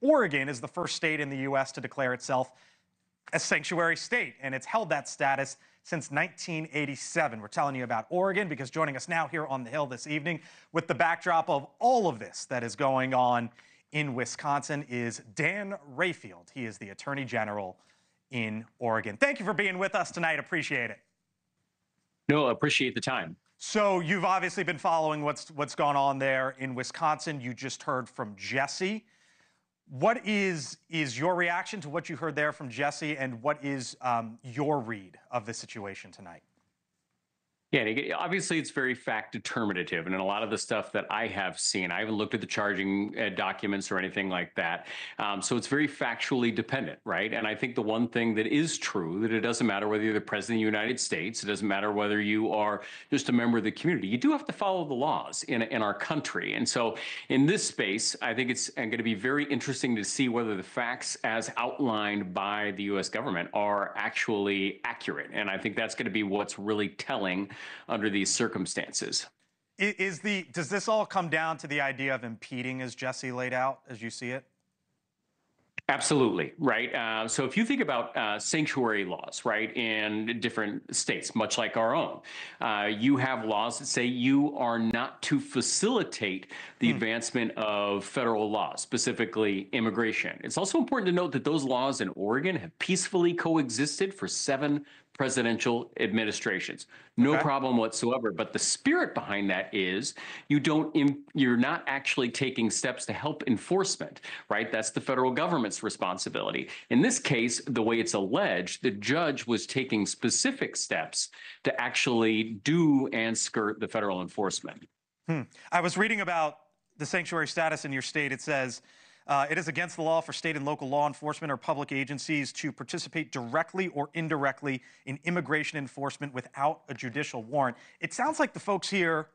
Oregon is the first state in the U.S. to declare itself a sanctuary state, and it's held that status since 1987. We're telling you about Oregon because joining us now here on the Hill this evening with the backdrop of all of this that is going on in Wisconsin is Dan Rayfield. He is the Attorney General in Oregon. Thank you for being with us tonight. Appreciate it. No, appreciate the time. So you've obviously been following what's gone on there in Wisconsin. You just heard from Jesse. What is your reaction to what you heard there from Jesse, and what is your read of the situation tonight? Yeah, obviously it's very fact determinative, and in a lot of the stuff that I have seen, I haven't looked at the charging documents or anything like that. So it's very factually dependent, right? And I think the one thing that is true, that it doesn't matter whether you're the president of the United States, it doesn't matter whether you are just a member of the community, you do have to follow the laws in our country. And so in this space, I think it's going to be very interesting to see whether the facts as outlined by the U.S. government are actually accurate. And I think that's going to be what's really telling under these circumstances. Does this all come down to the idea of impeding, as Jesse laid out, as you see it? Absolutely, right? So if you think about sanctuary laws, right, in different states, much like our own, you have laws that say you are not to facilitate the advancement of federal laws, specifically immigration. It's also important to note that those laws in Oregon have peacefully coexisted for 7 presidential administrations. No problem whatsoever. But the spirit behind that is you're not actually taking steps to help enforcement, right? That's the federal government's responsibility. In this case, the way it's alleged, the judge was taking specific steps to actually do and skirt the federal enforcement. I was reading about the sanctuary status in your state. It says, it is against the law for state and local law enforcement or public agencies to participate directly or indirectly in immigration enforcement without a judicial warrant. It sounds like the folks here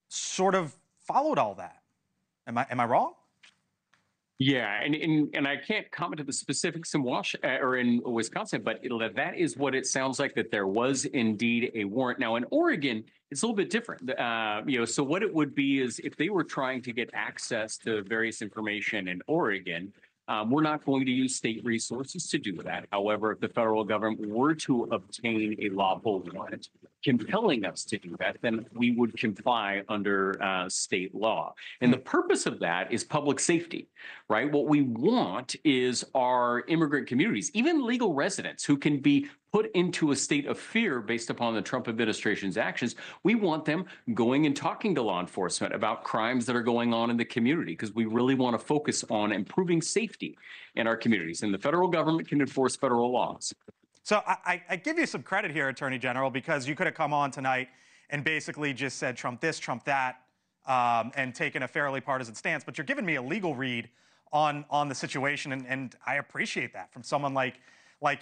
sort of followed all that. Am I wrong? Yeah, and I can't comment on the specifics in Wisconsin, but that is what it sounds like, that there was indeed a warrant. Now in Oregon, it's a little bit different. So what it would be is if they were trying to get access to various information in Oregon, we're not going to use state resources to do that. However, if the federal government were to obtain a lawful warrant compelling us to do that, then we would comply under state law. And the purpose of that is public safety, right? What we want is our immigrant communities, even legal residents who can be put into a state of fear based upon the Trump administration's actions. We want them going and talking to law enforcement about crimes that are going on in the community, because we really want to focus on improving safety in our communities. And the federal government can enforce federal laws. So I give you some credit here, Attorney General, because you could have come on tonight and basically just said Trump this, Trump that, and taken a fairly partisan stance. But you're giving me a legal read on the situation, and I appreciate that from someone like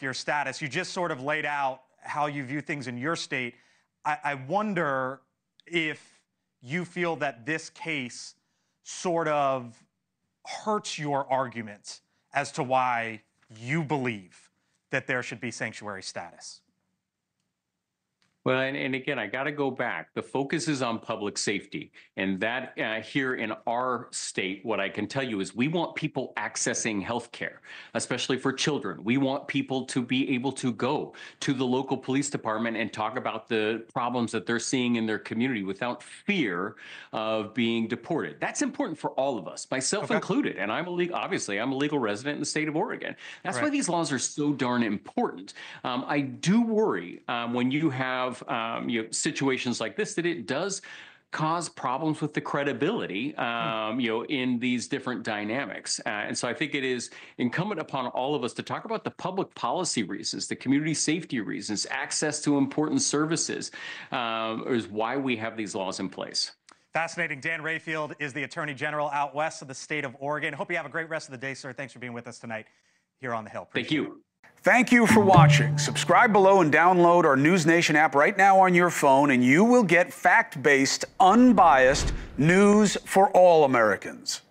your status. You just sort of laid out how you view things in your state. I wonder if you feel that this case sort of hurts your arguments as to why you believe that there should be sanctuary status. Well, and again, I got to go back. The focus is on public safety. And that here in our state, what I can tell you is we want people accessing health care, especially for children. We want people to be able to go to the local police department and talk about the problems that they're seeing in their community without fear of being deported. That's important for all of us, myself included. And obviously, I'm a legal resident in the state of Oregon. That's why these laws are so darn important. I do worry when you have situations like this, that it does cause problems with the credibility, in these different dynamics. And so I think it is incumbent upon all of us to talk about the public policy reasons, the community safety reasons, access to important services, is why we have these laws in place. Fascinating. Dan Rayfield is the Attorney General out west of the state of Oregon. Hope you have a great rest of the day, sir. Thanks for being with us tonight here on the Hill. Thank you. Thank you for watching. Subscribe below and download our News Nation app right now on your phone, and you will get fact-based, unbiased news for all Americans.